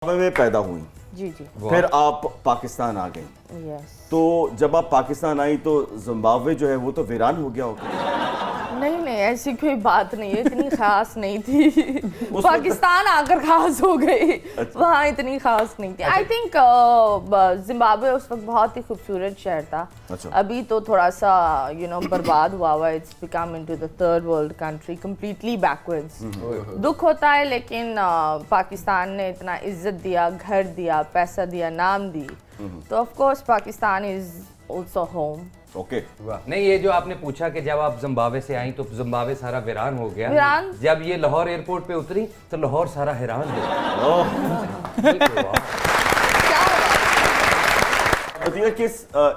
में पैदा हुई, जी जी। फिर आप पाकिस्तान आ गई। यस। तो जब आप पाकिस्तान आई तो जिम्बाब्वे जो है वो तो वीरान हो गया होगा। नहीं नहीं, ऐसी कोई बात नहीं है, इतनी खास नहीं थी। पाकिस्तान आकर खास हो गई। अच्छा। वहाँ इतनी खास नहीं थी। आई थिंक जिम्बाब्वे उस वक्त बहुत ही खूबसूरत शहर था। अच्छा। अभी तो थोड़ा सा बर्बाद हुआ हुआ। It's become into the third world country, completely backwards. दुख होता है, लेकिन पाकिस्तान ने इतना इज्जत दिया, घर दिया, पैसा दिया, नाम दी, तो of course Pakistan is also home. Okay. नहीं, ये जो आपने पूछा कि जब आप जिम्बाब्वे से आई तो जिम्बाब्वे सारा वीरान हो गया। वीरान? जब ये लाहौर एयरपोर्ट पे उतरी तो लाहौर सारा हैरान हो गया। बताइए किस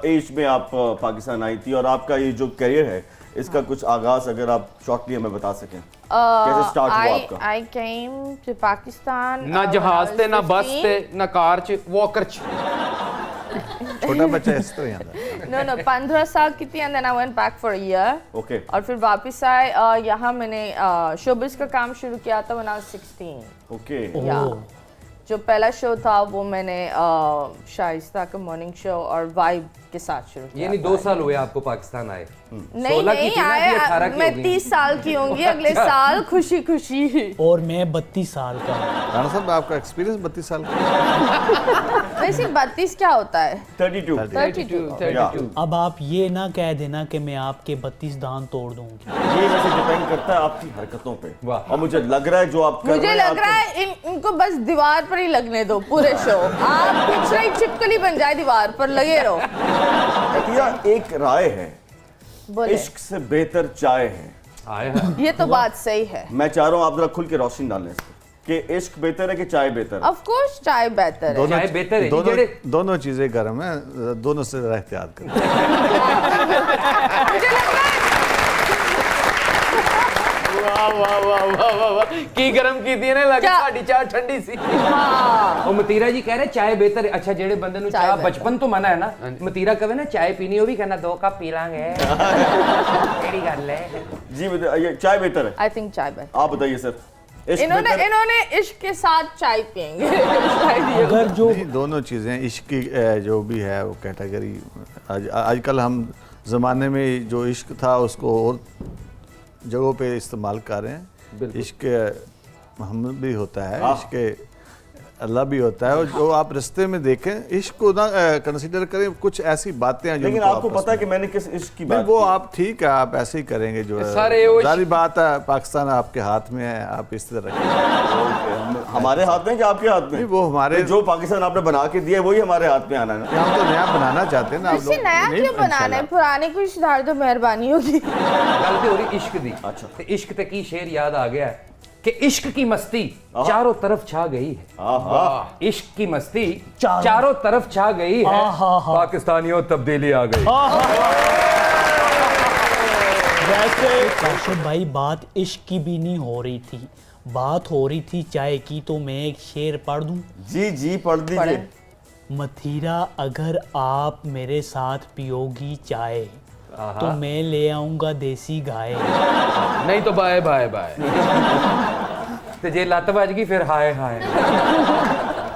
एज में आप पाकिस्तान आई थी और आपका ये जो करियर है इसका कुछ आगाज अगर आप शॉर्टली हमें बता सकें, कैसे स्टार्ट हुआ आपका? I came to Pakistan. ना जहाज थे, ना बस थे, ना कार च, वॉकर च। छोटा बच्चा इस तरह आता है। No, 15 साल की थी and then I went back for a year. Okay. और फिर वापस आए। यहाँ मैंने शोबिस का काम शुरू किया था when I was 16. ओके। या जो पहला शो था वो मैंने शाइस्ता का मॉर्निंग शो और वाइब के साथ शुरू किया। यानी 2 साल हुए आपको पाकिस्तान आए। नहीं 16 की नहीं थी ना, अभी 18 आए, की मैं हो गई। 30 साल की होंगी अगले साल, खुशी खुशी। और मैं 32 साल का हूँ। राणा साहब आपका एक्सपीरियंस 32 साल का। वैसे 32 क्या होता है? 32। 32। अब आप ये ना कह देना कि मैं आपके 32 दांत तोड़ दूंगी। ये वैसे डिपेंड करता है आपकी हरकतों पे। वाह। और मुझे लग रहा है जो आप कर मुझे रहे हैं लग रहा है इनको बस दीवार पर ही लगने दो पूरे शो। आप कुछ नहीं, छिपकली बन जाए दीवार पर, लगे रहो। अतिया, एक राय है, बोले। इश्क से बेहतर चाय है। आए हैं। ये तो बात सही है। मैं चाह रहा हूँ आप जरा खुल के रोशनी डालें इस पर कि इश्क बेहतर है कि चाय बेहतर है। ऑफ कोर्स चाय बेहतर है। चाय बेहतर है। दोनों चीजें गर्म है, दोनों से जरा एहतियात करें। मुझे लग रहा है वाह वाह वाह वाह वाह वाह, की गरम की थी ना, लगे क्या? साडी चाय ठंडी सी। हाँ। और मतीरा जी कह रहे चाय बेहतर है। अच्छा, जेड़े बंदे नु चाय चाह बेहतर। बचपन तो मना है ना, मतीरा कहे ना चाय पीनी हो भी कहना 2 कप पी लांगे। केड़ी गल है? जी ये चाय बेहतर है। आई थिंक चाय बेहतर। आप बताइए सर। इश्क बेहतर है? इन्होंने इश्क के साथ चाय पियेंगे। शायद ये अगर जो नहीं, दोनों चीजें इश्क की जो भी है वो कैटेगरी आजकल हम जमाने में जो इश्क था उसको और जगहों पे इस्तेमाल कर रहे हैं। इश्क मोहम्मद भी होता है, इश्क अल्लाह भी होता है, और जो आप रिश्ते में देखें इश्क को ना कंसीडर करें, कुछ ऐसी बातें हैं जो लेकिन उनको आपको आपस पता है में- कि मैंने किस इश्क की नहीं, बात वो की? आप ठीक है, आप ऐसे ही करेंगे जो है। सारे वो सारी बात है, पाकिस्तान आपके हाथ में है, आप इस तरह रखें। हमारे हाथ में कि आपके हाथ में? नहीं, वो हमारे जो पाकिस्तान आपने बना के दिया है वही हमारे हाथ में आना है ना। हम तो नया बनाना चाहते हैं ना। आप इससे लोग नया नहीं, क्यों बनाना है? इंशाल्लाह। पुराने को सुधार दो, मेहरबानी होगी। गल ते हो रही इश्क दी। अच्छा। ते इश्क ते की शेर याद आ गया है कि इश्क की मस्ती चारों तरफ छा गई है। आहा। इश्क की मस्ती चारों तरफ छा गई है। पाकिस्तानियों तब्दीली आ गई। वैसे काशिफ भाई बात इश्क की भी नहीं हो रही थी, बात हो रही थी चाय की। तो मैं एक शेर पढ़ दूं? जी जी पढ़ दीजिए। मथीरा अगर आप मेरे साथ पियोगी चाय तो मैं ले आऊंगा देसी गाय। नहीं तो बाय बाय बाय। ते जे लत बज गई फिर हाय हाय।